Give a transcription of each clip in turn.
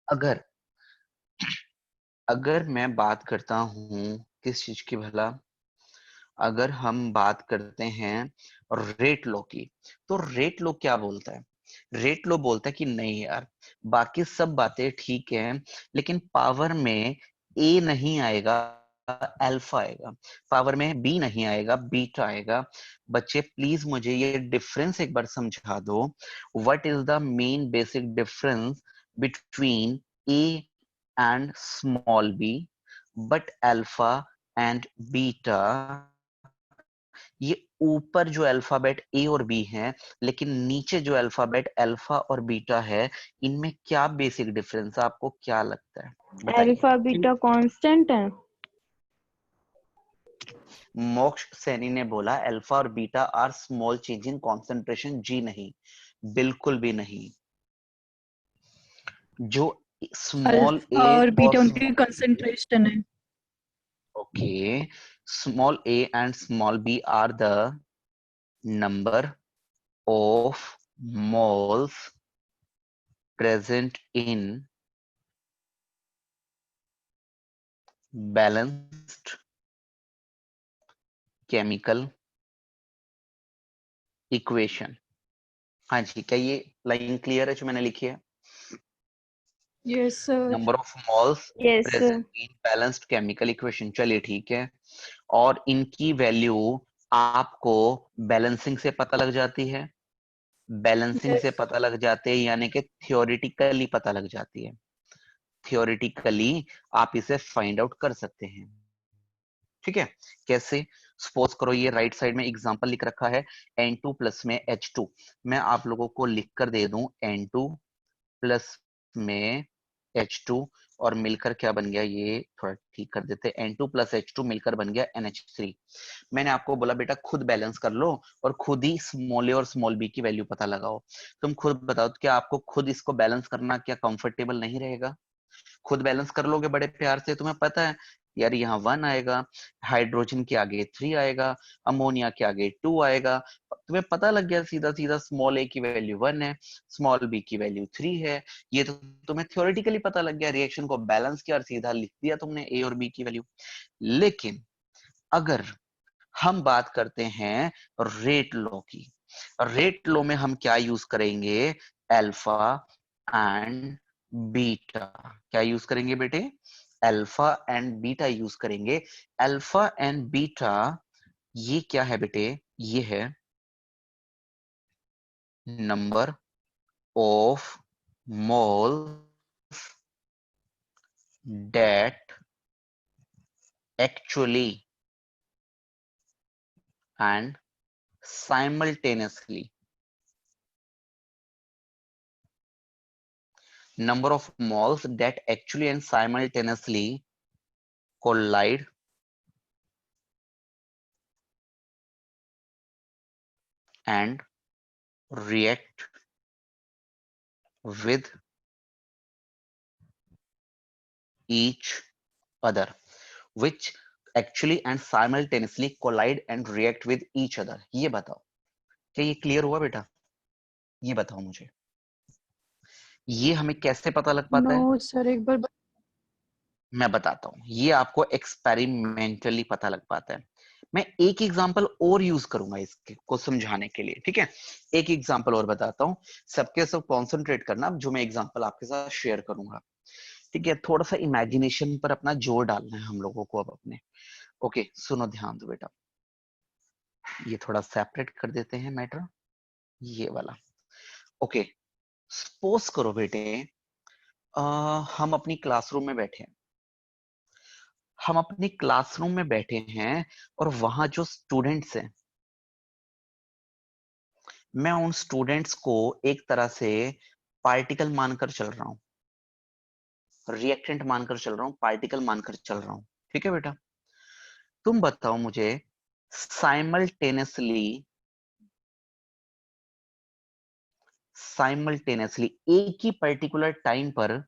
अगर अगर मैं बात करता हूँ किस चीज की भला, अगर हम बात करते हैं रेट लो की, तो रेट लो क्या बोलता है? रेट लो बोलता है कि नहीं यार, बाकी सब बातें ठीक है, लेकिन पावर में ए नहीं आएगा, अल्फा आएगा। पावर में बी नहीं आएगा, बीटा आएगा। बच्चे प्लीज मुझे ये डिफरेंस एक बार समझा दो। What is the main basic difference between A and small B, but alpha and beta? ये ऊपर जो अल्फाबेट ए और बी है, लेकिन नीचे जो अल्फाबेट अल्फा और बीटा है, इनमें क्या बेसिक डिफरेंस है? आपको क्या लगता है, बताइए। अल्फा बीटा कांस्टेंट है। मोक्ष सैनी ने बोला अल्फा और beta are small change in concentration. जी नहीं, बिल्कुल भी नहीं। जो स्मॉल अल्फा ए और और बीटा उनकी कंसंट्रेशन है। Okay, small A and small B are the number of moles present in balanced chemical equation। हाँ जी, क्या ये लाइन क्लियर है जो मैंने लिखी है? Yes sir. Number of moles yes sir. Present in balanced chemical equation, चलिए ठीक है। और इनकी वैल्यू आपको बैलेंसिंग से पता लग जाती है, बैलेंसिंग से यस। पता लग जाते हैं, यानी कि थियोरिटिकली पता लग जाती है। थियोरिटिकली आप इसे फाइंड आउट कर सकते हैं। ठीक है, कैसे? सपोज करो ये राइट साइड में एग्जांपल लिख रखा है N2 प्लस में H2। मैं आप लोगों को लिख कर दे दूं N2 प्लस में H2, और मिलकर क्या बन गया, ये थोड़ा ठीक कर देते हैं, N2 प्लस H2 मिलकर बन गया NH3। मैंने आपको बोला बेटा खुद बैलेंस कर लो और खुद ही स्मॉल ए और स्मॉल बी की वैल्यू पता लगाओ। तुम खुद बताओ, क्या आपको खुद इसको बैलेंस करना क्या कंफर्टेबल नहीं रहेगा? खुद बैलेंस कर लोगे बड़े प्यार से, तुम्हें पता है यार यहाँ 1 आएगा, हाइड्रोजन के आगे 3 आएगा, अमोनिया के आगे 2 आएगा। तुम्हें पता लग गया सीधा सीधा, स्मॉल ए की वैल्यू 1 है, स्मॉल बी की वैल्यू 3 है। ये तो तुम्हें थ्योरेटिकली पता लग गया, रिएक्शन को बैलेंस किया और सीधा लिख दिया तुमने ए और बी की वैल्यू। लेकिन अगर हम बात करते हैं रेट लॉ की, रेट लॉ में हम क्या यूज करेंगे? Alpha and beta. क्या यूज करेंगे बेटे? अल्फा एंड बीटा यूज करेंगे। अल्फा एंड बीटा ये क्या है बेटे? ये है number of mole that actually and simultaneously, number of moles that actually and simultaneously collide and react with each other, which actually and simultaneously collide and react with each other। ये बताओ, क्या ये क्लियर हुआ बेटा? ये बताओ मुझे, ये हमें कैसे पता लग पाता नो है? सर, एक बार मैं बताता हूं, ये आपको एक्सपेरिमेंटली पता लग पाता है। मैं एक एग्जांपल और यूज करूंगा इसके को समझाने के लिए, ठीक है? एक एग्जांपल और बताता हूं, सबके सब कॉन्सेंट्रेट करना जो मैं एग्जांपल आपके साथ शेयर करूंगा। ठीक है, थोड़ा सा इमेजिनेशन पर अपना जोर डालना है हम लोगों को अब अपने। ओके, सुनो ध्यान दो बेटा, ये थोड़ा सेपरेट कर देते हैं मैटर, ये वाला। ओके, सपोज करो बेटे, हम अपनी क्लासरूम में बैठे हैं, हम अपनी क्लासरूम में बैठे हैं, और वहां जो स्टूडेंट्स हैं, मैं उन स्टूडेंट्स को एक तरह से पार्टिकल मानकर चल रहा हूं, रिएक्टेंट मानकर चल रहा हूं, पार्टिकल मानकर चल रहा हूं। ठीक है बेटा, तुम बताओ मुझे साइमल्टेनियसली, साइमल्टेनियसली एक ही पर्टिकुलर टाइम पर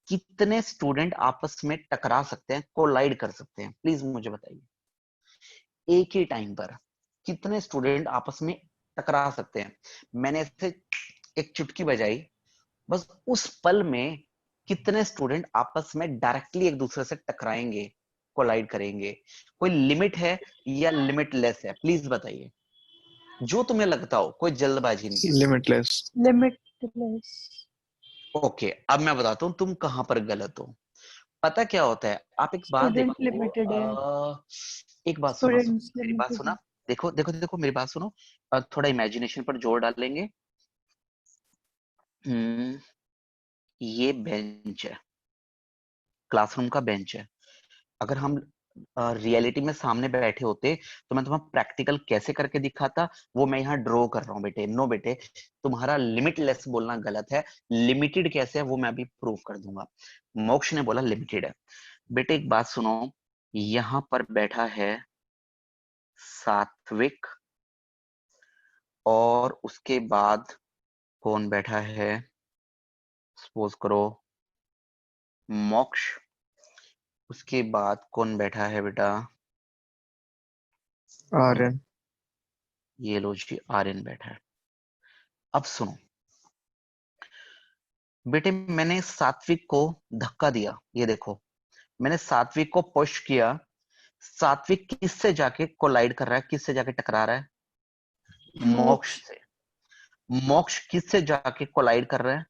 कितने स्टूडेंट आपस में टकरा सकते हैं, कोलाइड कर सकते हैं? प्लीज मुझे बताइए, एक ही टाइम पर कितने स्टूडेंट आपस में टकरा सकते हैं? मैंने ऐसे एक चुटकी बजाई, बस उस पल में कितने स्टूडेंट आपस में डायरेक्टली एक दूसरे से टकराएंगे, कोलाइड करेंगे? कोई लिमिट है या लिमिटलेस है? प्लीज बताइए, जो तुम्हें लगता हो, कोई जल्दबाजी नहीं है। लिमिटलेस। लिमिटलेस। ओके, अब मैं बताता हूँ तुम कहां पर गलत हो। पता क्या होता है, आप एक बात स्टूडेंट देखो, लिमिटेड है। एक बात सुनो, स्टूडेंट्स मेरी बात लिमिटेड सुना। है। देखो देखो देखो, मेरी बात सुनो। थोड़ा इमेजिनेशन पर जोर डालेंगे। हम्म, ये बेंच है, क्लासरूम का बेंच है। अगर हम रियलिटी में सामने बैठे होते तो मैं तुम्हें प्रैक्टिकल कैसे करके दिखाता, वो मैं यहाँ ड्रॉ कर रहा हूँ बेटे। नो बेटे, तुम्हारा लिमिटलेस बोलना गलत है। लिमिटेड कैसे है वो मैं अभी प्रूव कर दूंगा। मोक्ष ने बोला लिमिटेड है। बेटे एक बात सुनो, यहाँ पर बैठा है सात्विक, और उसके बाद कौन बैठा है, सपोज करो मोक्ष। उसके बाद कौन बैठा है बेटा, आर्यन। ये लो जी, आर्यन बैठा है। अब सुनो बेटे, मैंने सात्विक को धक्का दिया, ये देखो मैंने सात्विक को पुश किया। सात्विक किससे जाके कोलाइड कर रहा है, किससे जाके टकरा रहा है? मोक्ष मोक्ष। से। मोक्ष किससे जाके कोलाइड कर रहा है?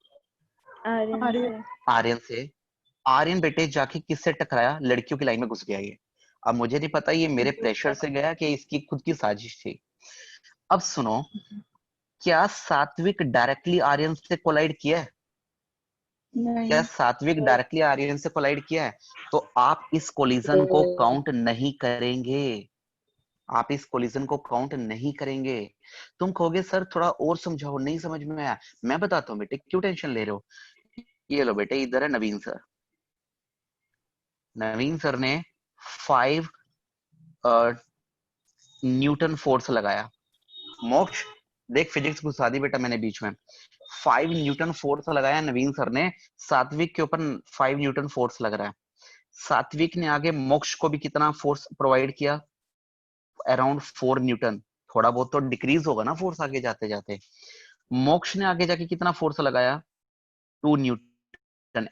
आर्यन आर्यन। से। आर्यन से। आर्यन बेटे जाके किससे टकराया? लड़कियों की लाइन में घुस गया ये। अब मुझे नहीं पता ये मेरे प्रेशर से गया कि इसकी खुद की साजिश थी। अब सुनो, क्या सात्विक डायरेक्टली आर्यन से कोलाइड किया है? क्या नहीं। सात्विक डायरेक्टली आर्यन से कोलाइड किया है? तो आप इस कोलिजन को काउंट नहीं करेंगे। आप इस कोलिजन को काउंट नहीं करेंगे। तुम कहोगे सर थोड़ा और समझाओ, नहीं समझ में आया। मैं बताता हूँ बेटे, क्यों टेंशन ले रहे हो। ये लो बेटे, इधर है नवीन सर। नवीन सर ने 5 न्यूटन फोर्स लगाया। मोक्ष देख, फिजिक्स घुसा दी बेटा मैंने बीच में। 5 न्यूटन फोर्स लगाया नवीन सर ने। सात्विक के ऊपर 5 न्यूटन फोर्स लग रहा है। सात्विक ने आगे मोक्ष को भी कितना फोर्स प्रोवाइड किया? Around 4 Newton. थोड़ा बहुत तो डिक्रीज होगा ना फोर्स आगे जाते जाते। मोक्ष ने आगे जाके कितना फोर्स लगाया? 2 न्यूटन।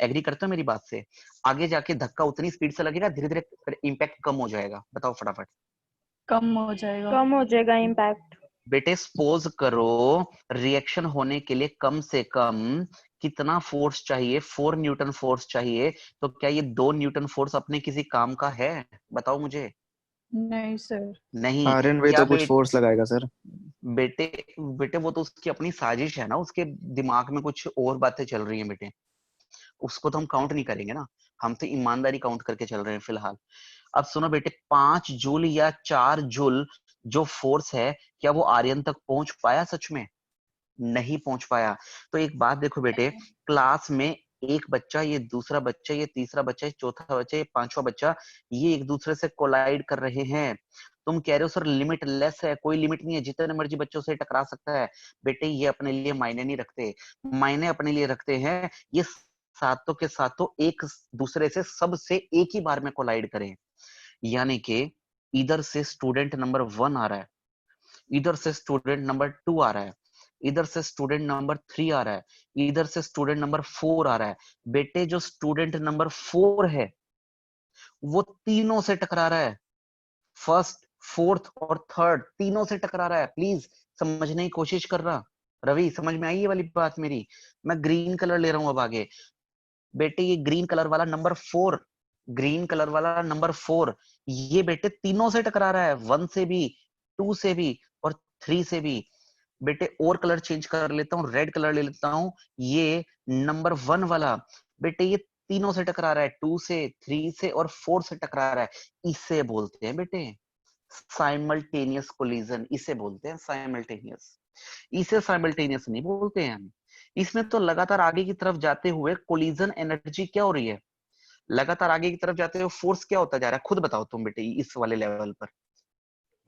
एग्री करते हो मेरी बात से? आगे जाके धक्का उतनी स्पीड से लगेगा, धीरे धीरे इंपैक्ट कम हो जाएगा। बताओ फटाफट। कम हो जाएगा। कम हो जाएगा इम्पैक्ट। बेटे सपोज करो, रिएक्शन होने के लिए कम से कम कितना फोर्स चाहिए? 4 न्यूटन फोर्स चाहिए। तो क्या ये 2 न्यूटन फोर्स अपने किसी काम का है? बताओ मुझे। नहीं सर। नहीं। आर्यन भी क्या तो कुछ फोर्स लगाएगा सर। बेटे, बेटे वो तो उसकी अपनी साजिश है ना, उसके दिमाग में कुछ और बातें चल रही हैं बेटे। उसको तो हम काउंट नहीं करेंगे ना। हम तो ईमानदारी काउंट करके चल रहे हैं फिलहाल। अब सुनो बेटे, 5 जूल या 4 जूल जो फोर्स है, क्या वो आर्यन तक पहुंच पाया सच में? नहीं पहुंच पाया। तो एक बात देखो बेटे, क्लास में एक बच्चा, ये दूसरा बच्चा, ये तीसरा बच्चा, ये चौथा बच्चा, ये पांचवा बच्चा, ये एक दूसरे से कोलाइड कर रहे हैं। तुम कह रहे हो सर लिमिट लेस है, कोई लिमिट नहीं है, जितने मर्जी बच्चों से टकरा सकता है। बेटे ये अपने लिए मायने नहीं रखते। मायने अपने लिए रखते हैं ये सातों के सातों एक दूसरे से, सबसे एक ही बार में कोलाइड करें। यानी कि इधर से स्टूडेंट नंबर 1 आ रहा है, इधर से स्टूडेंट नंबर 2 आ रहा है, इधर से स्टूडेंट नंबर 3 आ रहा है, इधर से स्टूडेंट नंबर 4 आ रहा है। बेटे जो स्टूडेंट नंबर 4 है वो तीनों से टकरा रहा है। फर्स्ट, फोर्थ और थर्ड तीनों से टकरा रहा है। प्लीज समझने की कोशिश कर रहा। रवि समझ में आई ये वाली बात मेरी? मैं ग्रीन कलर ले रहा हूं अब आगे। बेटे ये ग्रीन कलर वाला नंबर 4, ग्रीन कलर वाला नंबर 4, ये बेटे तीनों से टकरा रहा है। 1 से भी, 2 से भी और 3 से भी। बेटे और कलर चेंज कर लेता हूँ, रेड कलर ले लेता हूँ। ये नंबर 1 वाला बेटे ये तीनों से टकरा रहा है, 2 से, 3 से और 4 से टकरा रहा है। इसे बोलते हैं बेटे साइमल्टेनियस कोलिजन। इसे बोलते हैं साइमल्टेनियस। इसे साइमल्टेनियस नहीं बोलते हैं हम। इसमें तो लगातार आगे की तरफ जाते हुए कोलिजन एनर्जी क्या हो रही है? लगातार आगे की तरफ जाते हुए फोर्स क्या होता जा रहा है? खुद बताओ तुम बेटे, इस वाले लेवल पर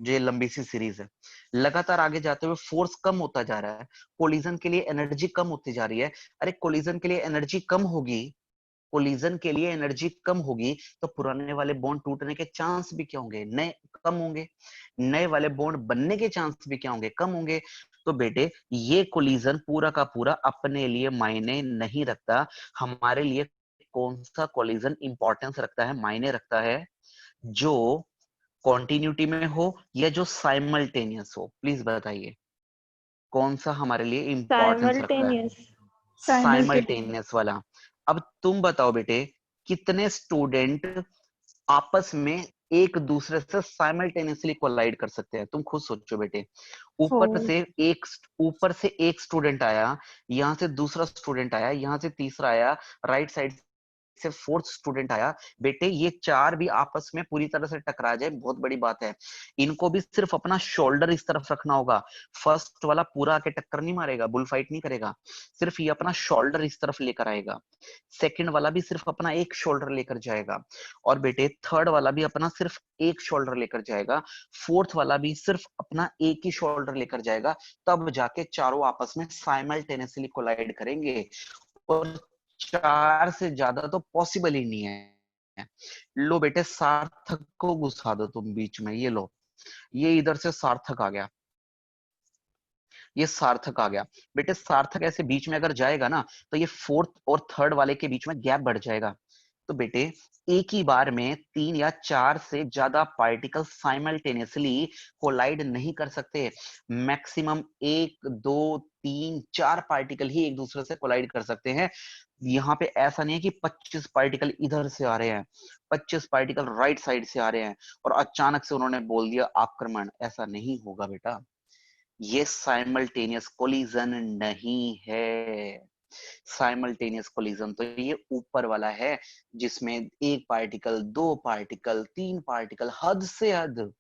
जो ये लंबी सी सीरीज है, लगातार आगे जाते हुए फोर्स कम होता जा रहा है, कोलिजन के लिए एनर्जी कम होती जा रही है। अरे कोलिजन के लिए एनर्जी कम होगी, कोलिजन के लिए एनर्जी कम होगी तो पुराने वाले बॉन्ड टूटने के चांस भी क्या होंगे? नए कम होंगे। नए वाले बॉन्ड बनने के चांस भी क्या होंगे? कम होंगे। तो बेटे ये कोलिजन पूरा का पूरा अपने लिए मायने नहीं रखता, हमारे लिए कौन सा कोलिजन इंपॉर्टेंस रखता है, मायने रखता है, जो कॉन्टिन्यूटी में हो या जो साइमल्टेनियस हो? प्लीज बताइए कौन सा हमारे लिए इंपॉर्टेंस रखता है? Simultaneous. साइमल्टेनियस वाला। अब तुम बताओ बेटे, कितने स्टूडेंट आपस में एक दूसरे से साइमल्टेनियसली कोलाइड कर सकते हैं? तुम खुद सोचो बेटे। ऊपर 4. से एक ऊपर से एक स्टूडेंट आया, यहाँ से दूसरा स्टूडेंट आया, यहाँ से तीसरा आया, राइट साइड से फोर्थ स्टूडेंट आया। बेटे ये चार भी आपस में पूरी तरह से टकरा जाए बहुत बड़ी बात है। इनको भी सिर्फ अपना शोल्डर इस तरफ रखना होगा। फर्स्ट वाला पूरा आके टक्कर नहीं मारेगा, बुल फाइट नहीं करेगा, सिर्फ ये अपना शोल्डर इस तरफ लेकर आएगा। सेकंड वाला भी सिर्फ अपना एक शोल्डर लेकर जाएगा, और बेटे थर्ड वाला भी अपना सिर्फ एक शोल्डर लेकर जाएगा, फोर्थ वाला भी सिर्फ अपना एक ही शोल्डर लेकर जाएगा। तब जाके चारों आपस में साइमल्टेनियसली कोलाइड करेंगे, और चार से ज्यादा तो पॉसिबल ही नहीं है। लो बेटे सार्थक को घुसा दो तुम बीच में, ये लो, ये इधर से सार्थक आ गया, ये सार्थक आ गया। बेटे सार्थक ऐसे बीच में अगर जाएगा ना, तो ये फोर्थ और थर्ड वाले के बीच में गैप बढ़ जाएगा। तो बेटे एक ही बार में 3 या 4 से ज्यादा पार्टिकल साइमल्टेनियसली कोलाइड नहीं कर सकते। मैक्सिमम 1 2 3 4 पार्टिकल ही एक दूसरे से कोलाइड कर सकते हैं। यहाँ पे ऐसा नहीं है कि 25 पार्टिकल इधर से आ रहे हैं, 25 पार्टिकल राइट साइड से आ रहे हैं और अचानक से उन्होंने बोल दिया आक्रमण। ऐसा नहीं होगा बेटा, ये साइमल्टेनियस कोलिजन नहीं है। साइमल्टेनियस कोलिजन तो ये ऊपर वाला है, जिसमें एक पार्टिकल, 2 पार्टिकल, 3 पार्टिकल, हद से हद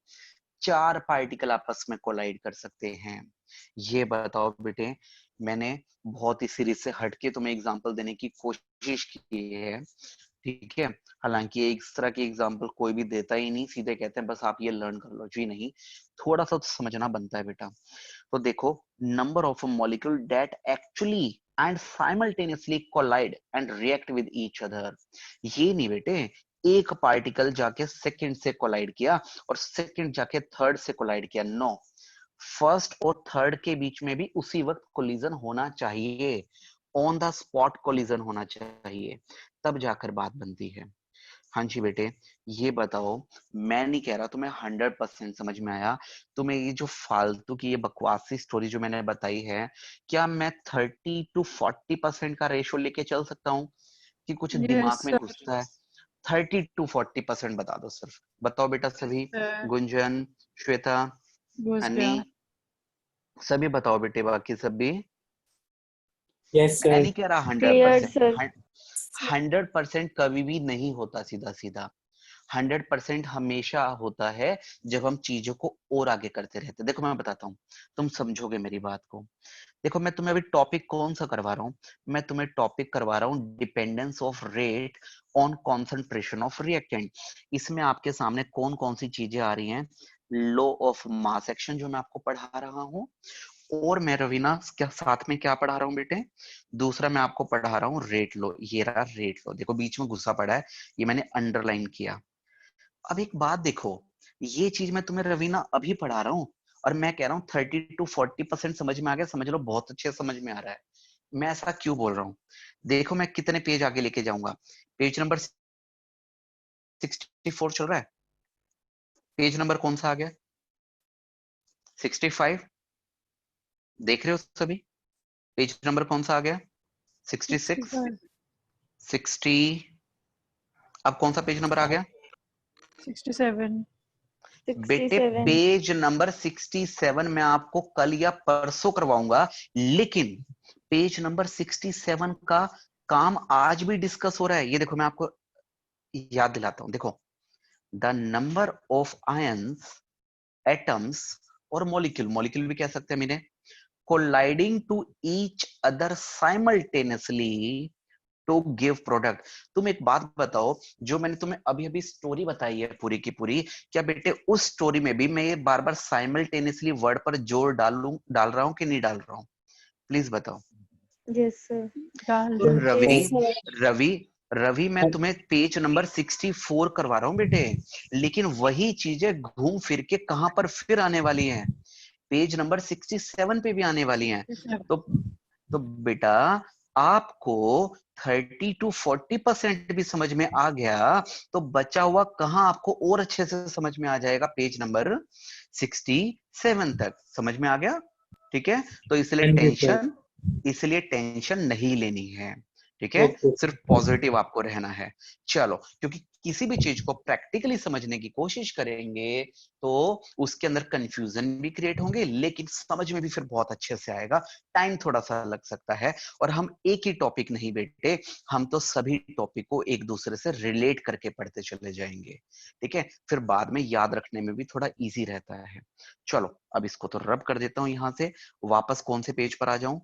4 पार्टिकल आपस में कोलाइड कर सकते हैं। ये बताओ बेटे, मैंने बहुत ही सीरीज से हटके तुम्हें एग्जांपल देने की कोशिश की है, ठीक है? हालांकि इस तरह की एग्जांपल कोई भी देता ही नहीं, सीधे कहते हैं बस आप ये लर्न कर लो। जी नहीं, थोड़ा सा तो समझना बनता है बेटा। तो देखो, number of molecule that actually and simultaneously collide and react with each other. ये नहीं बेटे एक पार्टिकल जाके सेकंड से कोलाइड किया और सेकंड जाके थर्ड से कोलाइड किया, नो। फर्स्ट और थर्ड के बीच में भी उसी वक्त कोलिजन होना चाहिए, ऑन द स्पॉट कोलिजन होना चाहिए, तब जाकर बात बनती है। हाँ जी बेटे, ये बताओ, मैं नहीं कह रहा तुम्हें 100% समझ में आया। तुम्हें ये जो फालतू की ये बकवासी स्टोरी जो मैंने बताई है, क्या मैं 30 to 40% का रेशो लेके चल सकता हूँ कि कुछ Yes, दिमाग में sir. घुसता है? 30 to 40% बता दो सिर्फ। बताओ बेटा सभी, Sir. गुंजन, श्वेता, घुस हनी, गया. सभी बताओ बेटे, बाकी सभी। यस मैं सर। नहीं कह रहा Clear, 100%, sir. 100% कभी भी नहीं होता सीधा सीधा। 100% हमेशा होता है जब हम चीजों को और आगे करते रहते हैं। देखो मैं बताता हूँ, तुम समझोगे मेरी बात को। देखो मैं तुम्हें अभी टॉपिक कौन सा करवा रहा हूँ, मैं तुम्हें टॉपिक करवा रहा हूँ dependence of rate on concentration of reactant. इसमें आपके सामने कौन कौन सी चीजें आ रही हैं? लॉ ऑफ मास एक्शन जो मैं आपको पढ़ा रहा हूँ, और मैं रवीना क्या साथ में क्या पढ़ा रहा हूँ बेटे, दूसरा मैं आपको पढ़ा रहा हूँ रेट लो। ये रहा रेट लो, देखो बीच में गुस्सा पड़ा है, ये मैंने अंडरलाइन किया। अब एक बात देखो, ये चीज मैं तुम्हें रवीना अभी पढ़ा रहा हूँ और मैं कह रहा हूँ 30 to 40% समझ में आ गया, समझ लो बहुत अच्छे समझ में आ रहा है। मैं ऐसा क्यों बोल रहा हूँ? देखो मैं कितने पेज आगे लेके जाऊंगा, पेज नंबर 64 चल रहा है, पेज नंबर कौन सा आ गया? 65, देख रहे हो सभी? पेज नंबर कौन सा आ गया? 66, 65. 60, अब कौन सा पेज नंबर आ गया 67. बेटे? 67. पेज नंबर 67 मैं आपको कल या परसों करवाऊंगा, लेकिन पेज नंबर 67 का काम आज भी डिस्कस हो रहा है। ये देखो मैं आपको याद दिलाता हूं, देखो, the number of ions, atoms और मॉलिक्यूल, मॉलिक्यूल भी कह सकते हैं मेरे, colliding to each other simultaneously to give product. तुम एक बात बताओ, जो मैंने तुम्हें अभी अभी स्टोरी बताई है पूरी की पूरी, क्या बेटे उस स्टोरी में भी मैं ये बार बार साइमल्टेनियसली वर्ड पर जोर डाल रहा हूं कि नहीं डाल रहा हूं? प्लीज बताओ। Yes, sir. डाल तो दो. Ravi, Yes, sir. रवि रवि मैं तुम्हें पेज नंबर 64 करवा रहा हूं बेटे, लेकिन वही चीजें घूम फिर के कहां पर फिर आने वाली हैं? पेज नंबर 67 पे भी आने वाली हैं। 67. तो बेटा आपको 30 to 40% भी समझ में आ गया तो बचा हुआ कहां आपको और अच्छे से समझ में आ जाएगा, पेज नंबर 67 तक समझ में आ गया। ठीक है, तो जी सर। इसलिए टेंशन नहीं लेनी है। ठीक है, ओके। सिर्फ पॉजिटिव आपको रहना है। चलो, क्योंकि किसी भी चीज को प्रैक्टिकली समझने की कोशिश करेंगे तो उसके अंदर कंफ्यूजन भी क्रिएट होंगे, लेकिन समझ में भी फिर बहुत अच्छे से आएगा। टाइम थोड़ा सा लग सकता है, और हम एक ही टॉपिक नहीं बेटे, हम तो सभी टॉपिक को एक दूसरे से रिलेट करके पढ़ते चले जाएंगे। ठीक है, फिर बाद में याद रखने में भी थोड़ा इजी रहता है। चलो, अब इसको तो रब कर देता हूं यहां से। वापस कौन से पेज पर आ जाऊं?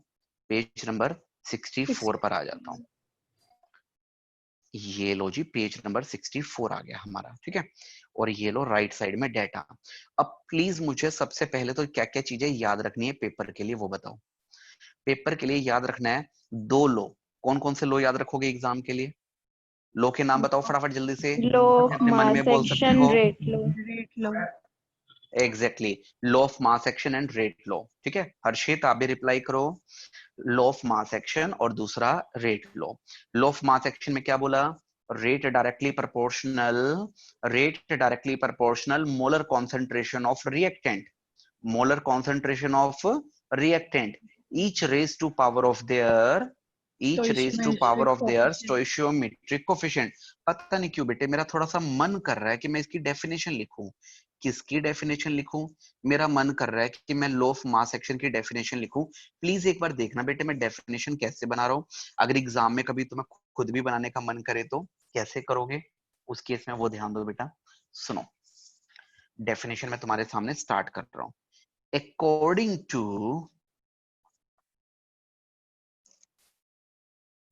पेज नंबर 64 पर आ जाता हूं। ये लो जी, पेज नंबर 64 आ गया हमारा। ठीक है, और ये लो राइट साइड में डेटा। अब प्लीज मुझे सबसे पहले तो क्या क्या चीजें याद रखनी है पेपर के लिए वो बताओ। पेपर के लिए याद रखना है 2 लो। कौन कौन से लो याद रखोगे एग्जाम के लिए? लो के नाम बताओ फटाफट जल्दी से, लो ऑफ अपने मन में मास बोल सकते एक्शन हो। Rate low. Rate low. Exactly, law of mass action and rate law. ठीक है, हर्षित आप भी रिप्लाई करो। लॉ ऑफ मास एक्शन और दूसरा rate law. Law of mass action में क्या बोला? Rate directly proportional, molar concentration of reactant, molar concentration of reactant, each raised to power of their Stoichiometric coefficient. stoichiometric coefficient। पता नहीं क्यों बेटे, मेरा थोड़ा सा मन कर रहा है कि मैं इसकी डेफिनेशन लिखूं। किसकी डेफिनेशन लिखूं? मेरा मन कर रहा है कि मैं लॉ ऑफ मास एक्शन की डेफिनेशन लिखूं। प्लीज एक बार देखना बेटे मैं डेफिनेशन कैसे बना रहा हूं। अगर एग्जाम में कभी तुम्हें खुद भी बनाने का मन करे तो कैसे करोगे, उस केस में वो ध्यान दो बेटा। सुनो, डेफिनेशन मैं तुम्हारे सामने स्टार्ट कर रहा हूं।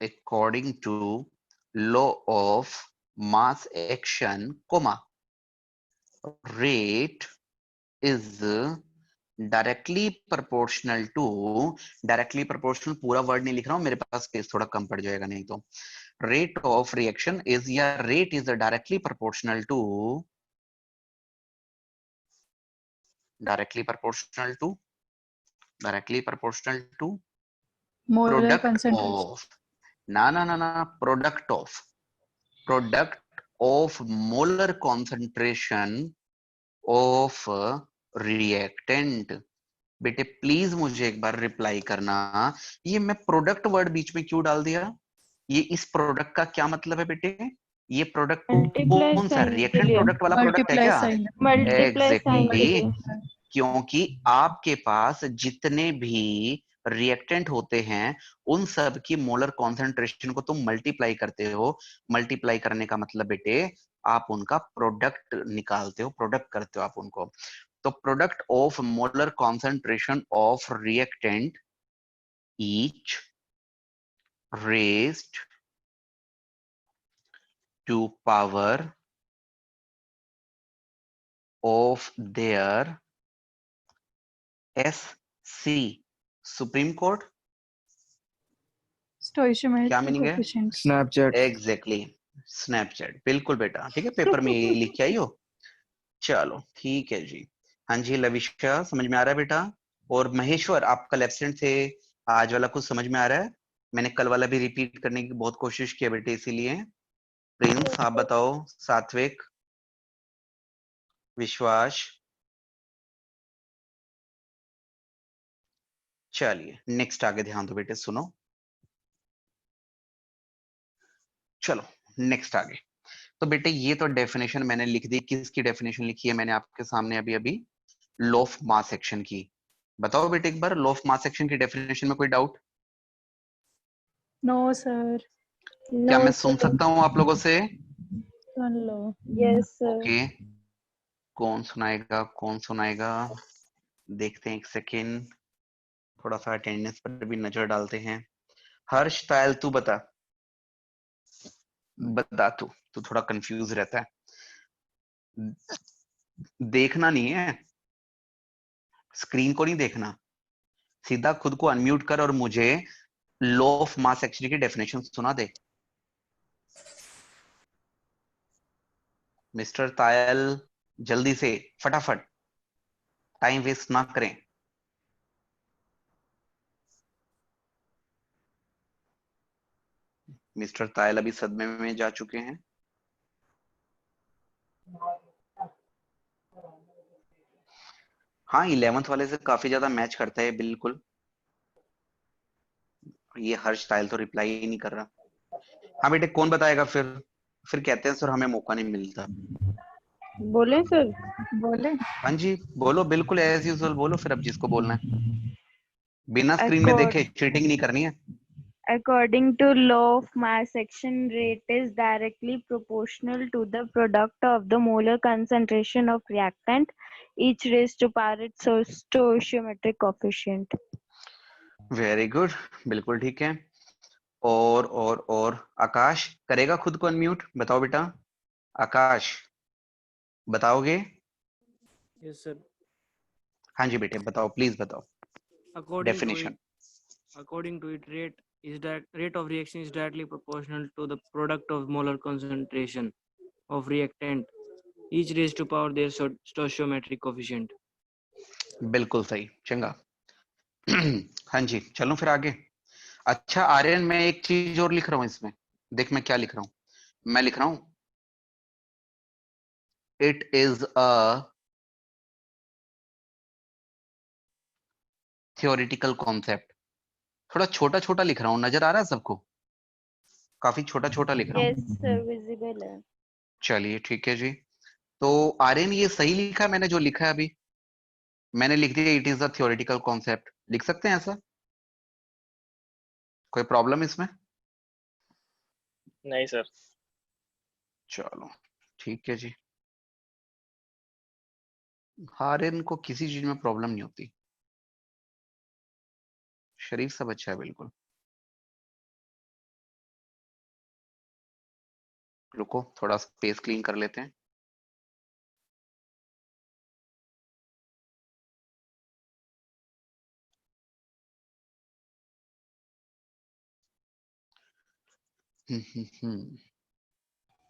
according to law of mass action, comma, rate is directly proportional to, directly proportional पूरा वर्ड नहीं लिख रहा हूं, मेरे पास स्पेस थोड़ा कम पड़ जाएगा नहीं तो। rate of reaction is, या rate is directly proportional to, directly proportional to, directly proportional to Molar product concentration. of, ना product of molar concentration of reactant। बेटे प्लीज मुझे एक बार रिप्लाई करना, ये मैं प्रोडक्ट वर्ड बीच में क्यों डाल दिया? ये इस प्रोडक्ट का क्या मतलब है बेटे? ये प्रोडक्ट मल्टीप्लाई कौन सा, साइन के रिएक्टेंट लिए, प्रोडक्ट वाला प्रोडक्ट है Multiply क्या? sign. मल्टीप्लाई साइन के एग्जैक्टली, लिए। क्योंकि आपके पास जितने भी रिएक्टेंट होते हैं उन सब की मोलर कॉन्सेंट्रेशन को तुम मल्टीप्लाई करते हो। मल्टीप्लाई करने का मतलब बेटे आप उनका प्रोडक्ट निकालते हो, प्रोडक्ट करते हो आप उनको। तो product of molar concentration of reactant each raised to power of their SC, Supreme Court. क्या Stoichiometric मीनिंग है? coefficient. स्नैपचैट। एग्जैक्टली, स्नैपचैट, बिल्कुल बेटा। ठीक है, पेपर में यही लिख के आई हो। चलो ठीक है जी। हाँ जी लविशा, समझ में आ रहा है बेटा? और महेश्वर, आप कल एब्सेंट थे, आज वाला कुछ समझ में आ रहा है? मैंने कल वाला भी रिपीट करने की बहुत कोशिश की बेटे, इसीलिए। प्रिंस आप बताओ, सात्विक, विश्वास। चलिए नेक्स्ट आगे ध्यान दो बेटे, सुनो। चलो नेक्स्ट आगे। तो बेटे ये तो डेफिनेशन मैंने लिख दी। किसकी डेफिनेशन लिखी है मैंने आपके सामने अभी अभी? लॉ ऑफ मास एक्शन की। बताओ बेटे एक बार, लॉ ऑफ मास एक्शन की डेफिनेशन में कोई डाउट? No, sir. क्या नो मैं सुन सर। सकता हूं आप लोगों से? Sun low. Yes sir. Okay, कौन सुनाएगा, कौन सुनाएगा? देखते हैं एक सेकेंड, थोड़ा सा अटेंडेंस पर भी नजर डालते हैं। हर्ष तायल तू बता, बता तू थोड़ा कंफ्यूज रहता है। देखना नहीं है, स्क्रीन को नहीं देखना, सीधा खुद को अनम्यूट कर और मुझे लॉ ऑफ मास एक्शन की डेफिनेशन सुना दे। मिस्टर तायल, जल्दी से, फटाफट, टाइम वेस्ट ना करें। मिस्टर तायल अभी सदमे में जा चुके हैं। हाँ 11th वाले से काफी ज्यादा मैच करता है बिल्कुल। ये हर्ष तायल तो रिप्लाई ही नहीं कर रहा। हाँ बेटे कौन बताएगा फिर कहते हैं सर हमें मौका नहीं मिलता। बोले सर? बोले। हाँ जी बोलो, बिल्कुल एज यूजुअल बोलो फिर अब जिसको बोलना है, बिना स्क्रीन में Accord, देखे, चीटिंग नहीं करनी है। according to law of mass action, rate is directly proportional to the product of the molar concentration of reactant, each raised to power its stoichiometric coefficient. Very good, बिल्कुल ठीक है। और आकाश करेगा खुद को अनम्यूट, बताओ बेटा। आकाश बताओगे? Yes, sir. हाँ जी बेटे बताओ, प्लीज बताओ According to definition. it, rate of reaction is directly proportional to the product of molar concentration of reactant, each raised to power their stoichiometric coefficient. बिल्कुल सही चंगा। हाँ जी चलो फिर आगे। अच्छा आर्यन मैं एक चीज और लिख रहा हूँ इसमें, देख मैं क्या लिख रहा हूँ। मैं लिख रहा हूँ it is a theoretical concept. थोड़ा छोटा छोटा लिख रहा हूँ, नजर आ रहा है सबको? काफी छोटा छोटा लिख रहा हूँ। Yes, sir, visible है। चलिए ठीक है जी। तो आर्यन ये सही लिखा है मैंने जो लिखा है अभी? मैंने लिख दिया it is a theoretical concept, लिख सकते हैं ऐसा? कोई प्रॉब्लम इसमें? नहीं सर। चलो ठीक है जी। आर्यन को किसी चीज में प्रॉब्लम नहीं होती, शरीफ सा बच्चा है बिल्कुल। रुको थोड़ा स्पेस क्लीन कर लेते हैं।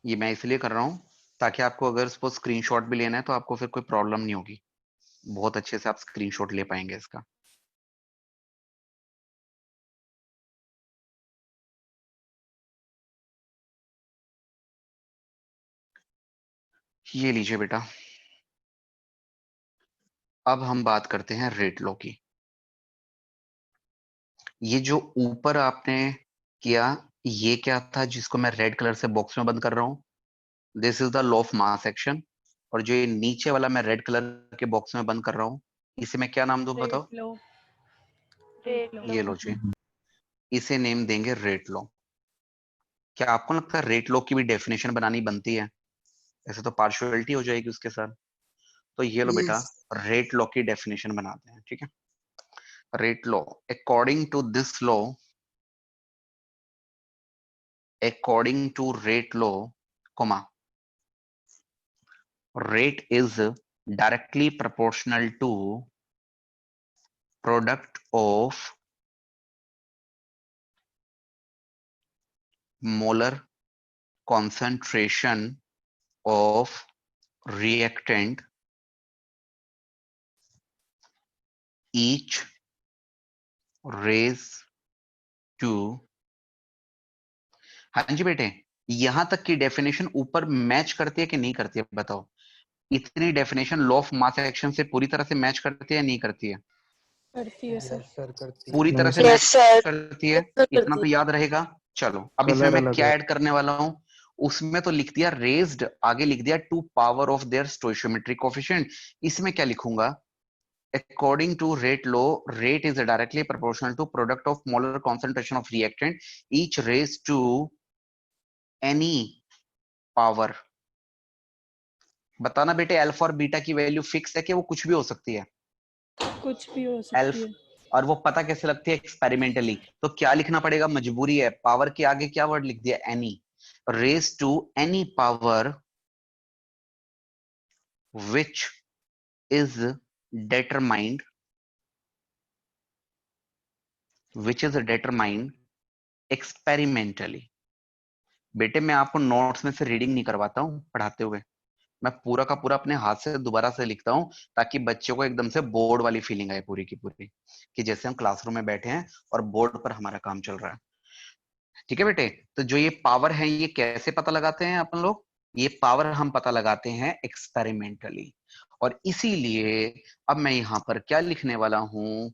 ये मैं इसलिए कर रहा हूँ ताकि आपको अगर सपोज स्क्रीनशॉट भी लेना है तो आपको फिर कोई प्रॉब्लम नहीं होगी, बहुत अच्छे से आप स्क्रीनशॉट ले पाएंगे इसका। ये लीजिए बेटा, अब हम बात करते हैं रेट लॉ की। ये जो ऊपर आपने किया ये क्या था जिसको मैं रेड कलर से बॉक्स में बंद कर रहा हूँ? This is the law of mass action. और जो ये नीचे वाला मैं रेड कलर के बॉक्स में बंद कर रहा हूँ इसे मैं क्या नाम दूं बताओ? रेट लो। Rate ये लो जी, इसे नेम देंगे रेट लॉ। क्या आपको लगता है रेट लॉ की भी डेफिनेशन बनानी बनती है? ऐसे तो पार्शियलिटी हो जाएगी उसके साथ। तो ये लो बेटा, रेट लॉ की डेफिनेशन बनाते हैं, ठीक है। Rate law, according to rate law, comma, rate is directly proportional to product of molar concentration of reactant, each raised to। हाँ जी बेटे, यहां तक की डेफिनेशन ऊपर मैच करती है कि नहीं करती है बताओ? इतनी definition law of mass action से पूरी तरह से मैच करती है या नहीं करती है? करती है सर। पूरी तरह से मैच करती है, इतना तो याद रहेगा। चलो अब इसमें मैं क्या ऐड करने वाला हूं, उसमें तो लिख दिया रेज्ड, आगे लिख दिया to power of their stoichiometric coefficient. इसमें क्या लिखूंगा? According to rate law, rate is directly proportional to product of molar concentration of reactant each raise to any power. बताना बेटे अल्फा और बीटा की वैल्यू फिक्स है कि वो कुछ भी हो सकती है? कुछ भी हो सकती है। और वो पता कैसे लगती है? एक्सपेरिमेंटली। तो क्या लिखना पड़ेगा, मजबूरी है, पावर के आगे क्या वर्ड लिख दिया? Any. Raise to any power which is determined experimentally। बेटे मैं आपको नोट्स में से रीडिंग नहीं करवाता हूँ पढ़ाते हुए, मैं पूरा का पूरा अपने हाथ से दोबारा से लिखता हूँ ताकि बच्चों को एकदम से बोर्ड वाली फीलिंग आए पूरी की पूरी, कि जैसे हम क्लासरूम में बैठे हैं और बोर्ड पर हमारा काम चल रहा है। ठीक है बेटे, तो जो ये पावर है ये कैसे पता लगाते हैं अपन लोग? ये पावर हम पता लगाते हैं एक्सपेरिमेंटली। और इसीलिए अब मैं यहां पर क्या लिखने वाला हूं,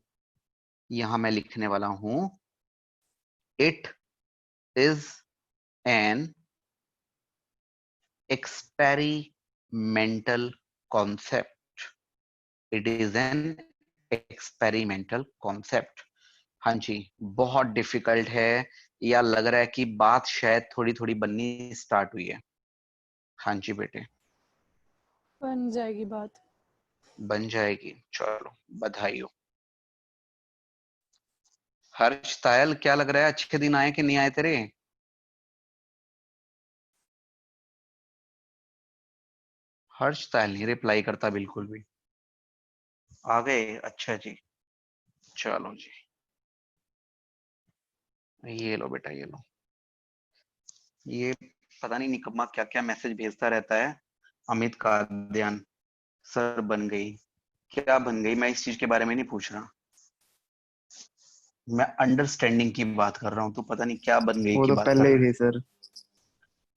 यहां मैं लिखने वाला हूं it is an experimental concept. It is an experimental concept. हाँ जी, बहुत डिफिकल्ट है, या लग रहा है कि बात शायद थोड़ी थोड़ी बननी स्टार्ट हुई है? हाँ जी बेटे, बन जाएगी बात। बन जाएगी, चलो बधाई हो। हर्ष तायल, क्या लग रहा है, अच्छे दिन आए कि नहीं आए तेरे? हर्ष तायल नहीं रिप्लाई करता बिल्कुल भी। आ गए, अच्छा जी, चलो जी, ये लो बेटा ये लो। ये पता नहीं निकम्मा क्या क्या मैसेज भेजता रहता है। अमित का ध्यान, सर बन गई, क्या बन गई? मैं इस चीज के बारे में नहीं पूछ रहा, मैं अंडरस्टैंडिंग की बात कर रहा हूँ। तू पता नहीं क्या बन गई वो की तो बात कर पहले ही रहा थी सर। है।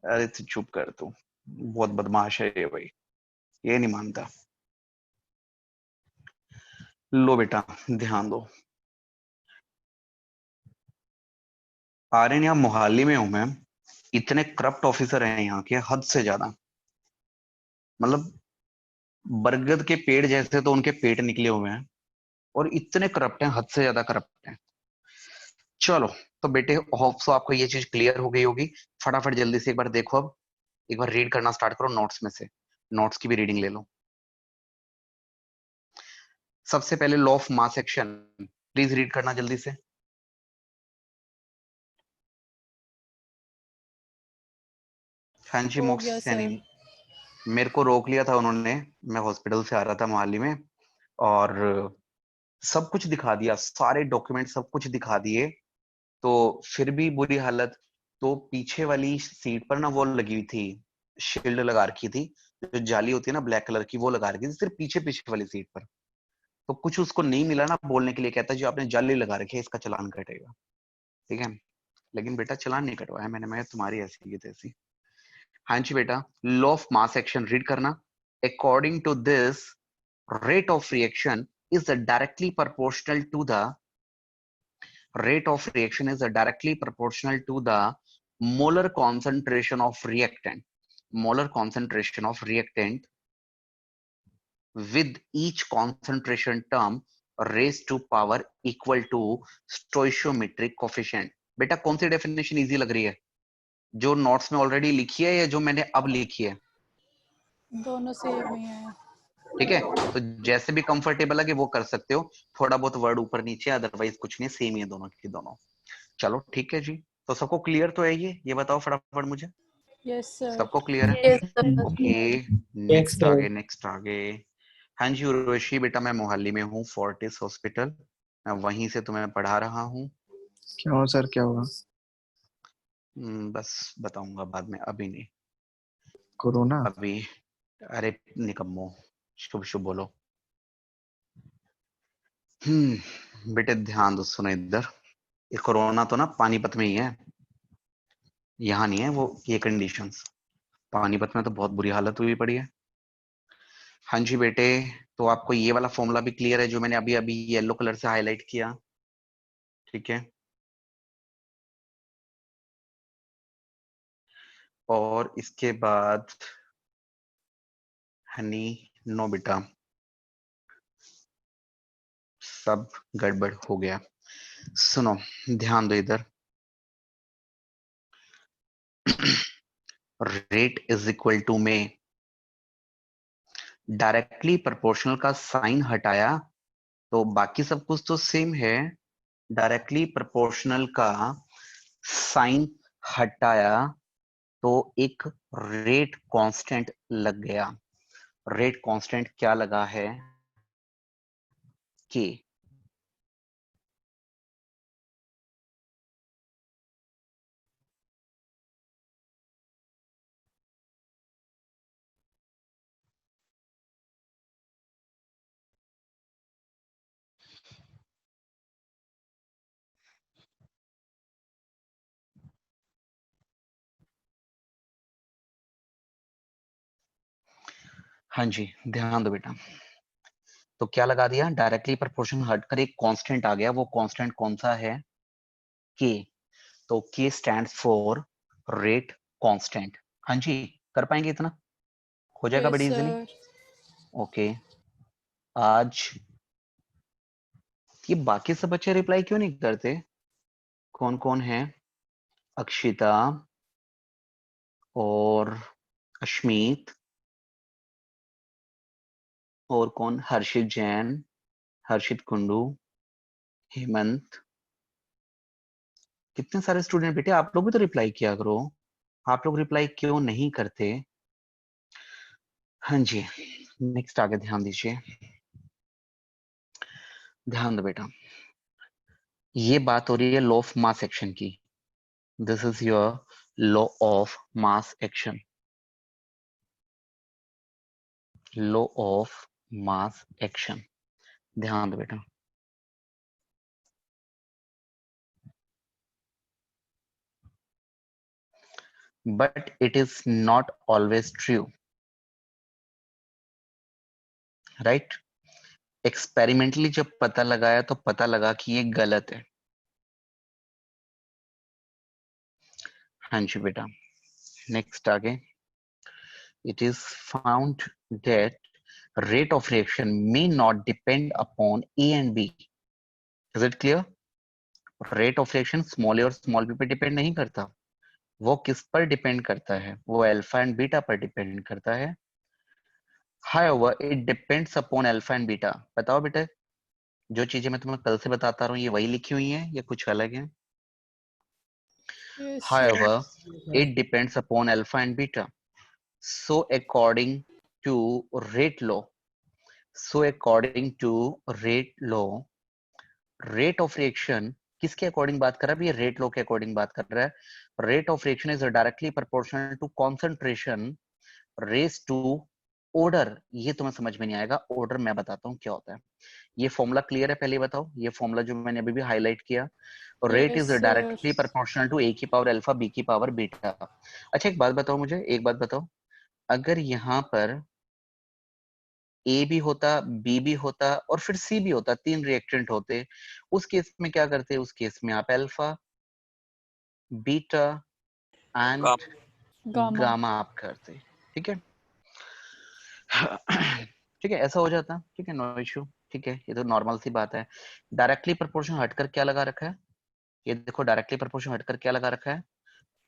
अरे तू चुप कर, तू बहुत बदमाश है ये भाई, ये नहीं मानता। लो बेटा ध्यान दो। आर्यन, यहाँ मोहाली में हूं मैं, इतने करप्ट ऑफिसर हैं यहाँ के, हद से ज्यादा। मतलब बरगद के पेड़ जैसे तो उनके पेट निकले हुए हैं, और इतने करप्ट हैं, हद से ज्यादा करप्ट हैं। चलो, तो बेटे होप सो आपको ये चीज क्लियर हो गई होगी। फटाफट जल्दी से एक बार देखो, अब एक बार रीड करना स्टार्ट करो नोट्स में से, नोट्स की भी रीडिंग ले लो। सबसे पहले law of mass action, please read करना जल्दी से। हाँ जी हो मोक्ष गया सैनी, सर। मेरे को रोक लिया था उन्होंने, मैं हॉस्पिटल से आ रहा था मोहाली में, और सब कुछ दिखा दिया, सारे डॉक्यूमेंट सब कुछ दिखा दिए, तो फिर भी बुरी हालत। तो पीछे वाली सीट पर ना वो लगी हुई थी, शील्ड लगा रखी थी, जो जाली होती है ना ब्लैक कलर की, वो लगा रखी थी सिर्फ पीछे पीछे वाली सीट पर। तो कुछ उसको नहीं मिला ना बोलने के लिए, कहता जो आपने जाली लगा रखी है इसका चालान कटेगा। ठीक है, लेकिन बेटा चालान नहीं कटवाया मैंने, मैं तुम्हारी ऐसी की तैसी। हाँ जी बेटा, law of mass action read करना। According to this, rate of reaction is directly proportional to the rate of reaction is directly proportional to the molar concentration of reactant. Molar concentration of reactant with each concentration term raised to power equal to stoichiometric coefficient. बेटा कौन सी definition easy लग रही है, जो notes में already लिखी है या जो मैंने अब लिखी है? दोनों सेम ही है। ठीक है, तो जैसे भी कंफर्टेबल है कि वो कर सकते हो, थोड़ा बहुत वर्ड ऊपर नीचे, अदरवाइज कुछ नहीं, सेम ही है दोनों की दोनों। चलो ठीक है जी, तो सबको क्लियर तो है ये बताओ फटाफट मुझे, यस सर। सबको क्लियर है? Yes, sir. Okay, Yes, next sir. आगे नेक्स्ट आगे। हाँ जी उर्वशी बेटा, मैं मोहाली में हूँ, फोर्टिस हॉस्पिटल, मैं वहीं से तुम्हें पढ़ा रहा हूँ। क्यों सर, क्या हुआ? बस बताऊंगा बाद में, अभी नहीं, कोरोना? अभी। अरे निकम्मो, शुभ शुभ बोलो। बेटे ध्यान दो, सुनो इधर, ये कोरोना तो ना पानीपत में ही है, यहाँ नहीं है वो ये कंडीशंस। पानीपत में तो बहुत बुरी हालत हुई पड़ी है। हाँ जी बेटे, तो आपको ये वाला फॉर्मूला भी क्लियर है जो मैंने अभी अभी येलो कलर से हाईलाइट किया? ठीक है, और इसके बाद हनी, नो बेटा, सब गड़बड़ हो गया। सुनो, ध्यान दो इधर। रेट इज इक्वल टू में डायरेक्टली प्रोपोर्शनल का साइन हटाया तो बाकी सब कुछ तो सेम है, डायरेक्टली प्रोपोर्शनल का साइन हटाया तो एक रेट कांस्टेंट लग गया। रेट कांस्टेंट क्या लगा है? के। हाँ जी, ध्यान दो बेटा। तो क्या लगा दिया, डायरेक्टली प्रोपोर्शन हटकर एक कांस्टेंट आ गया, वो कांस्टेंट कौन सा है, के। तो के स्टैंड फॉर रेट कांस्टेंट। हाँ जी, कर पाएंगे इतना, हो जाएगा यस बड़ी इजीली। सर। ओके, आज ये बाकी सब बच्चे रिप्लाई क्यों नहीं करते, कौन कौन है, अक्षिता और अश्मीत और कौन, हर्षित जैन, हर्षित कुंडू, हेमंत, कितने सारे स्टूडेंट बेटे, आप लोग भी तो रिप्लाई किया करो, आप लोग रिप्लाई क्यों नहीं करते। हाँ जी, नेक्स्ट आगे ध्यान दीजिए, ध्यान दो बेटा। ये बात हो रही है लॉ ऑफ मास एक्शन की, this is your law of mass action, law of mass action, ध्यान दो बेटा। But it is not always true, right. Experimentally जब पता लगाया तो पता लगा कि ये गलत है। हाँ जी बेटा, नेक्स्ट आगे, it is found that rate of reaction may not depend upon A and B. Is it clear? Rate of reaction small a और small b पे डिपेंड नहीं करता, वो किस पर डिपेंड करता है, वो अल्फा एंड बीटा पर डिपेंड करता है। However, it depends upon alpha and beta. बताओ बेटा, जो चीजें मैं तुम्हें कल से बताता रहा हूँ ये वही लिखी हुई हैं या कुछ अलग है। Yes sir. However, it depends upon alpha and beta. So according to rate law, rate law, rate of reaction किसके अकॉर्डिंग बात कर रहा है, ये रेट लॉ के अकॉर्डिंग बात कर रहा है। Rate of reaction is directly proportional to concentration raise to order. ये तुम्हें समझ में नहीं आएगा, ऑर्डर मैं बताता हूँ क्या होता है। ये फॉर्मूला क्लियर है, पहले बताओ, ये फॉर्मूला जो मैंने अभी भी हाईलाइट किया, rate yes is sir. Directly proportional to A की पावर अल्फा बी की पावर बीटा। अच्छा एक बात बताओ मुझे, एक बात बताओ, अगर यहाँ पर ए भी होता, बी भी होता और फिर सी भी होता, तीन रिएक्टेंट होते, उस केस में क्या करते, उस केस में आप alpha, beta and gamma. Gamma आप करते, ठीक है। ठीक है, ऐसा हो जाता, ठीक है, नो इश्यू, ठीक है, ये तो नॉर्मल सी बात है। डायरेक्टली प्रोपोर्शन हटकर क्या लगा रखा है, ये देखो डायरेक्टली प्रोपोर्शन हटकर क्या लगा रखा है,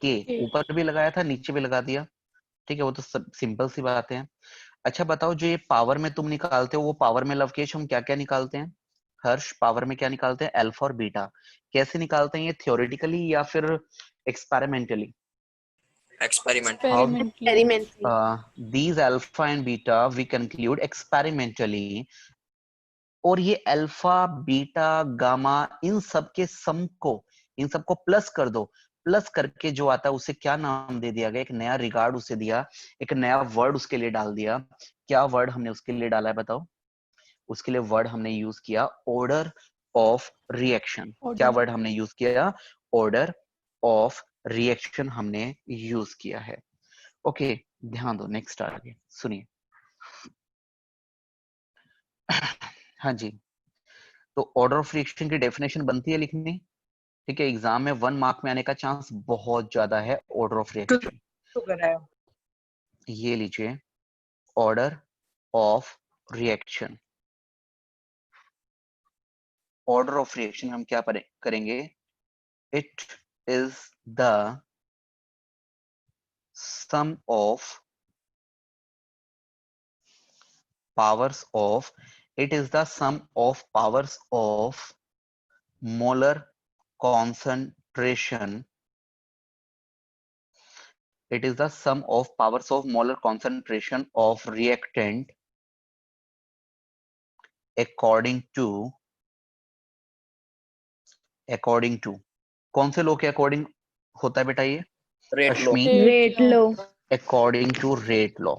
के के। ऊपर भी लगाया था नीचे भी लगा दिया, ठीक है, वो तो सब सिंपल सी बात है। अच्छा बताओ, जो ये पावर में तुम निकालते हो, वो पावर में लवकेश हम क्या क्या निकालते हैं, हर्ष पावर में क्या निकालते हैं, अल्फा और बीटा। कैसे निकालते हैं ये, थियोरेटिकली या फिर experimentally. how experimentally. these alpha and beta we conclude experimentally, और ये अल्फा बीटा गामा इन सब के सम को, इन सबको प्लस कर दो, प्लस करके जो आता है उसे क्या नाम दे दिया गया, एक नया रिगार्ड उसे दिया, एक नया वर्ड उसके लिए डाल दिया। क्या वर्ड हमने उसके लिए डाला है बताओ, उसके लिए वर्ड हमने यूज किया ऑर्डर ऑफ रिएक्शन। क्या ऑर्डर। वर्ड हमने यूज किया, ऑर्डर ऑफ रिएक्शन हमने यूज किया है। ओके, ध्यान दो, नेक्स्ट आगे सुनिए। हाँ जी, तो ऑर्डर ऑफ रिएक्शन की डेफिनेशन बनती है लिखनी, ठीक है, एग्जाम में 1 मार्क में आने का चांस बहुत ज्यादा है। ऑर्डर ऑफ रिएक्शन ये लीजिए, order of reaction, order of reaction हम क्या करेंगे, it is the sum of powers of, it is the sum of powers of molar concentration, it is the sum of powers of molar concentration of reactant according to कौन से law के according होता है बेटा ये, Ashmeet, Rate law. according to rate law,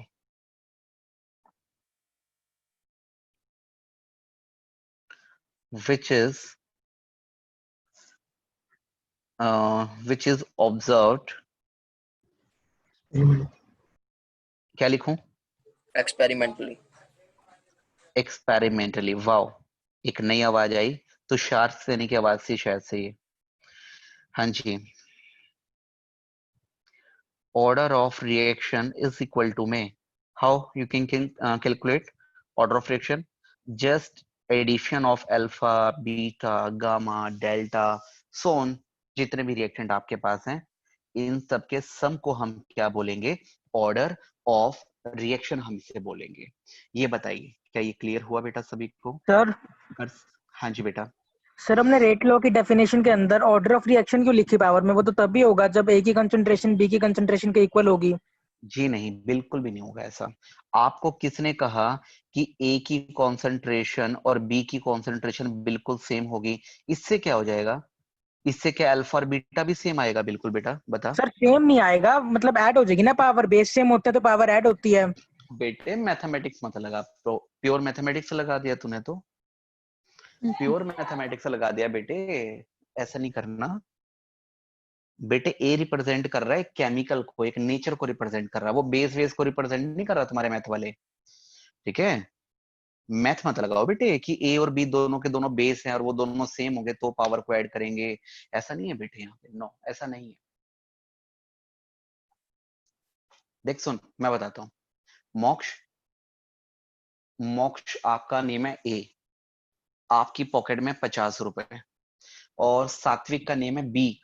which is observed, क्या लिखूं, experimentally. Experimentally, wow, एक नई आवाज आई, तुषार सेनी की आवाज से शायद से ये। हाँ जी, order of reaction is equal to में, how you can calculate order of reaction? Just addition of alpha, beta, gamma, delta, so on, जितने भी रिएक्टेंट आपके पास हैं, इन सब के सम को हम क्या बोलेंगे? ऑर्डर ऑफ रिएक्शन हम इसे बोलेंगे। ये बताइए, क्या ये क्लियर हुआ बेटा सभी को? सर हाँ जी बेटा। सर हमने रेट लॉ की डेफिनेशन के अंदर ऑर्डर ऑफ रिएक्शन क्यों लिखी पावर में? वो तो तभी होगा जब ए की कंसंट्रेशन बी की कंसंट्रेशन के इक्वल होगी। जी नहीं, बिल्कुल भी नहीं होगा ऐसा। आपको किसने कहा कि ए की कॉन्सेंट्रेशन और बी की कॉन्सेंट्रेशन बिल्कुल सेम होगी? इससे क्या हो जाएगा? इससे क्या अल्फा और बीटा भी सेम आएगा? बिल्कुल बेटा, बता। सर सेम नहीं आएगा, मतलब ऐड हो जाएगी ना पावर, बेस सेम होते हैं तो पावर ऐड होती है। बेटे मैथमेटिक्स मत लगा, प्योर मैथमेटिक्स लगा दिया तूने तो, प्योर मैथमेटिक्स लगा दिया बेटे, ऐसा नहीं करना बेटे। ए रिप्रेजेंट कर रहा है केमिकल को, एक नेचर को रिप्रेजेंट कर रहा है, वो बेस को रिप्रेजेंट नहीं कर रहा तुम्हारे मैथ वाले, ठीक है? मैथ मत लगाओ बेटे कि ए और बी दोनों के दोनों बेस हैं और वो दोनों सेम हो गए तो पावर को ऐड करेंगे, ऐसा नहीं है बेटे यहाँ पे, नो ऐसा नहीं है। देख सुन, मैं बताता हूँ। मोक्ष, मोक्ष आपका नेम है ए, आपकी पॉकेट में 50 रुपए, और सात्विक का नेम है बी,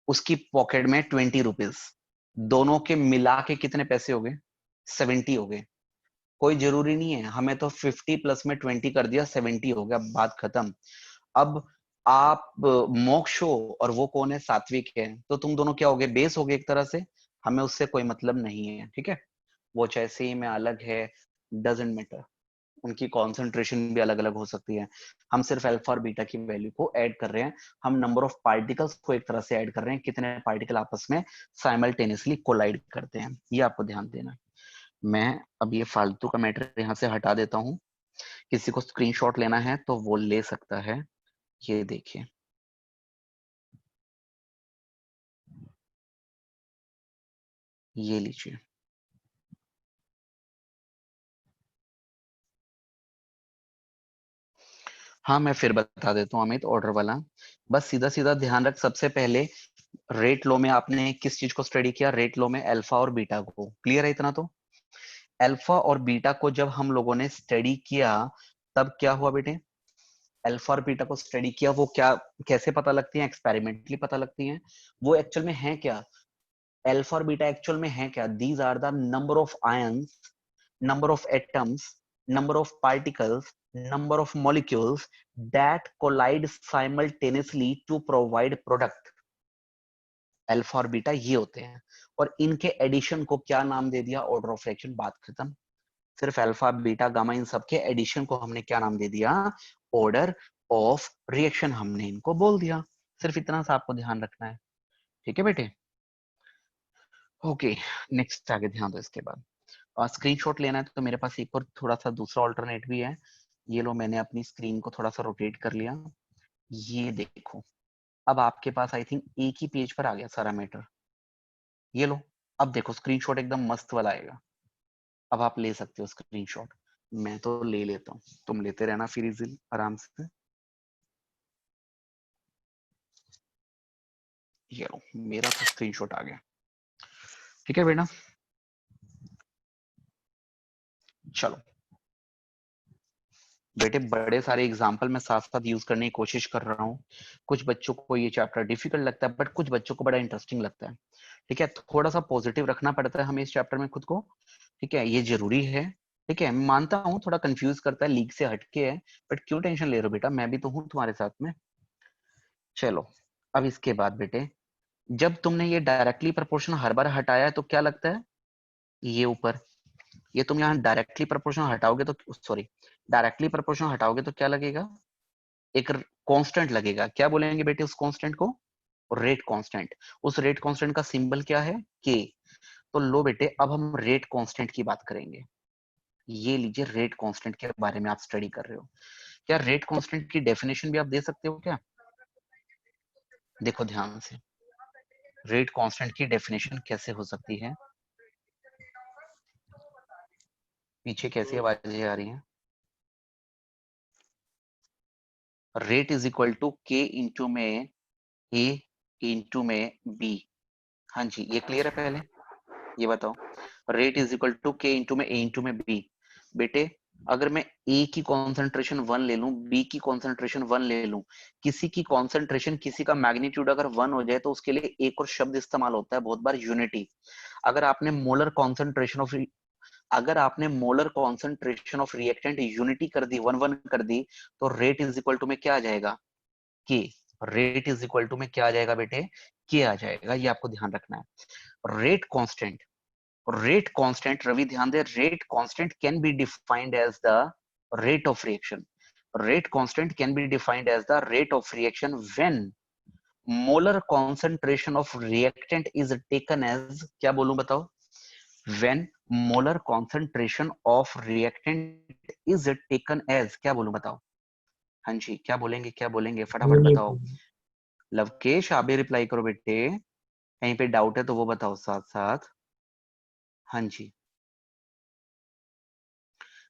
उसकी पॉकेट में 20 रुपीज, दोनों के मिला के कितने पैसे हो गए? 70 हो गए। कोई जरूरी नहीं है, हमें तो 50 प्लस में 20 कर दिया, 70 हो गया, बात खत्म। अब आप मोक्ष हो और वो कौन है? सात्विक है, तो तुम दोनों क्या हो गए? बेस हो गए एक तरह से, हमें उससे कोई मतलब नहीं है, ठीक है? वो चाहे सेम है अलग है, डजेंट मैटर, उनकी कॉन्सेंट्रेशन भी अलग अलग हो सकती है। हम सिर्फ अल्फा और बीटा की वैल्यू को ऐड कर रहे हैं, हम नंबर ऑफ पार्टिकल्स को एक तरह से ऐड कर रहे हैं, कितने पार्टिकल आपस में साइमल्टेनियसली कोलाइड करते हैं, ये आपको ध्यान देना है। मैं अब ये फालतू का मैटर यहाँ से हटा देता हूँ, किसी को स्क्रीनशॉट लेना है तो वो ले सकता है। ये देखिए, ये लीजिए, हाँ मैं फिर बता देता हूँ अमित, ऑर्डर वाला बस सीधा सीधा ध्यान रख। सबसे पहले रेट लो में आपने किस चीज को स्टडी किया? रेट लो में अल्फा और बीटा को, क्लियर है इतना? तो अल्फा और बीटा को जब हम लोगों ने स्टडी किया तब क्या हुआ बेटे? अल्फा और बीटा को स्टडी किया, वो क्या कैसे पता लगती हैं? एक्सपेरिमेंटली पता लगती हैं। वो एक्चुअल में है क्या? अल्फा और बीटा एक्चुअल में है क्या? These are the number of ions, number of atoms, number of particles, number of molecules that collide simultaneously to provide product. Alpha और बीटा ये होते हैं, और इनके एडिशन को क्या नाम दे दिया? ऑर्डर ऑफ रिएक्शन, बात खत्म। सिर्फ अल्फा बीटा गामा इन सब के एडिशन को हमने क्या नाम दे दिया? ऑर्डर ऑफ रिएक्शन हमने इनको बोल दिया। सिर्फ इतना सा आपको ध्यान रखना है, ठीक है बेटे? ओके, नेक्स्ट आगे ध्यान दो। इसके बाद स्क्रीनशॉट लेना है तो मेरे पास एक और थोड़ा सा दूसरा ऑल्टरनेट भी है। ये लो, मैंने अपनी स्क्रीन को थोड़ा सा रोटेट कर लिया, ये देखो, अब आपके पास आई थिंक एक ही पेज पर आ गया सारा मैटर। ये लो, अब देखो स्क्रीनशॉट एकदम मस्त वाला आएगा, अब आप ले सकते हो स्क्रीनशॉट। मैं तो ले लेता हूँ, तुम लेते रहना फिर इजीली आराम से। ये लो, मेरा तो स्क्रीनशॉट आ गया, ठीक है बेटा? चलो बेटे, बड़े सारे एग्जाम्पल मैं साथ साथ यूज करने की कोशिश कर रहा हूँ। कुछ बच्चों को ये चैप्टर डिफिकल्ट लगता है, बट कुछ बच्चों को बड़ा इंटरेस्टिंग लगता है, ठीक है? थोड़ा सा पॉजिटिव रखना पड़ता है हमें इस चैप्टर में खुद को, ठीक है? ये जरूरी है, ठीक है? मानता हूँ थोड़ा कंफ्यूज करता है, लीग से हटके है, बट क्यों टेंशन ले रहे हो बेटा, मैं भी तो हूँ तुम्हारे साथ में। चलो, अब इसके बाद बेटे, जब तुमने ये डायरेक्टली प्रोपोर्शन हर बार हटाया है तो क्या लगता है? ये ऊपर, ये तुम यहाँ डायरेक्टली प्रोपोर्शन हटाओगे तो, सॉरी, डायरेक्टली प्रोपोर्शन हटाओगे तो क्या लगेगा? एक कांस्टेंट लगेगा। क्या बोलेंगे बेटे उस कांस्टेंट को? Rate constant. उस रेट कांस्टेंट का सिंबल क्या है? के। तो लो बेटे, अब हम रेट कांस्टेंट की बात करेंगे। ये लीजिए, रेट कांस्टेंट के बारे में आप स्टडी कर रहे हो क्या? रेट कांस्टेंट की डेफिनेशन भी आप दे सकते हो क्या? देखो ध्यान से, रेट कांस्टेंट की डेफिनेशन कैसे हो सकती है? पीछे कैसी आवाजें आ रही हैं? रेट इज इक्वल टू के इंटू में ए इंटू में बी। हाँ जी, ये क्लियर है? पहले ये बताओ, रेट इज इक्वल टू के इंटू में ए इंटू में बी। बेटे अगर मैं ए की कॉन्सेंट्रेशन 1 ले लूं, बी की कॉन्सेंट्रेशन 1 ले लूं, किसी की कॉन्सेंट्रेशन, किसी का मैग्नीट्यूड अगर 1 हो जाए तो उसके लिए एक और शब्द इस्तेमाल होता है बहुत बार, यूनिटी। अगर आपने molar concentration of reactant unity कर दी, 1 1 कर दी, तो रेट इज इक्वल टू में क्या आ जाएगा? के। रेट इज इक्वल टू में क्या आ जाएगा बेटे? के आ जाएगा। ये आपको ध्यान रखना है। रेट कांस्टेंट, रवि ध्यान दे, rate constant can be defined as the rate of reaction. Rate constant can be defined as the rate of reaction when molar concentration of reactant is taken as, क्या बोलूं बताओ? When molar concentration of reactant is taken as, क्या बोलूं बताओ? हाँ जी, क्या बोलेंगे, क्या बोलेंगे, फटाफट बताओ। लवकेश आप भी रिप्लाई करो बेटे, कहीं पे डाउट है तो वो बताओ साथ साथ। हाँ जी,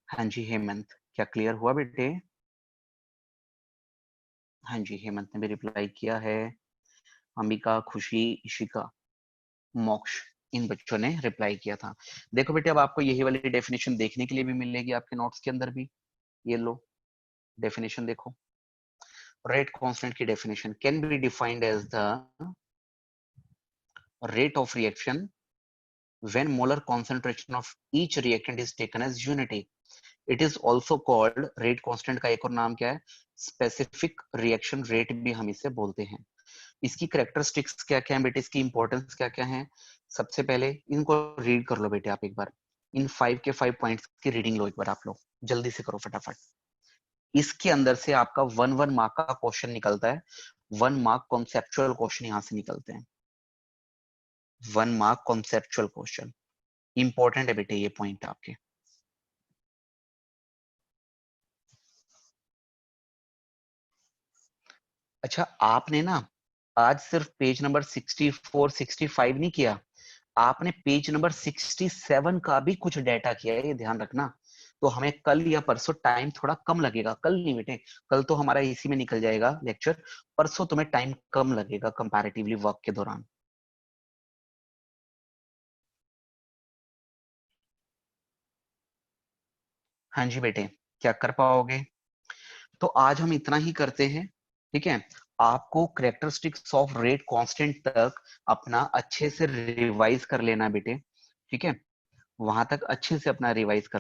हाँ जी हेमंत, क्या क्लियर हुआ बेटे? हाँ जी, हेमंत ने भी रिप्लाई किया है। अंबिका, खुशी, इशिका, मोक्ष, इन बच्चों ने रिप्लाई किया था। देखो बेटे, अब आपको यही वाली डेफिनेशन देखने के लिए भी मिलेगी आपके नोट्स के अंदर भी। ये लो डेफिनेशन देखो। रेट कांस्टेंट की definition can be defined as the rate of reaction when molar concentration of each reactant is taken as unity. It is also called, rate constant का एक और नाम क्या है? स्पेसिफिक रिएक्शन रेट भी हम इसे बोलते हैं। इसकी कैरेक्टरिस्टिक्स क्या क्या है बेटे, इसकी इंपॉर्टेंस क्या क्या है? सबसे पहले इनको रीड कर लो बेटे आप एक बार, इन 5 के 5 पॉइंट्स की रीडिंग लो एक बार आप लोग, जल्दी से करो फटाफट। इसके अंदर से आपका 1 मार्क का क्वेश्चन निकलता है, 1 मार्क कॉन्सेप्चुअल क्वेश्चन यहां से निकलते हैं, 1 मार्क कॉन्सेप्चुअल क्वेश्चन। इंपॉर्टेंट है बेटे ये पॉइंट आपके। अच्छा, आपने ना आज सिर्फ पेज नंबर 64 65 नहीं किया, आपने पेज नंबर 67 का भी कुछ डेटा किया है, ये ध्यान रखना। तो हमें कल या परसों टाइम थोड़ा कम लगेगा, कल नहीं बेटे, कल तो हमारा इसी में निकल जाएगा लेक्चर, परसों तुम्हें टाइम कम लगेगा कंपैरेटिवली वर्क के दौरान। हाँ जी बेटे, क्या कर पाओगे? तो आज हम इतना ही करते हैं, ठीक है? आपको कैरेक्टरिस्टिक्स ऑफ रेट कांस्टेंट तक अपना अच्छे से रिवाइज कर लेना बेटे, ठीक है? वहां तक अच्छे से अपना रिवाइज कर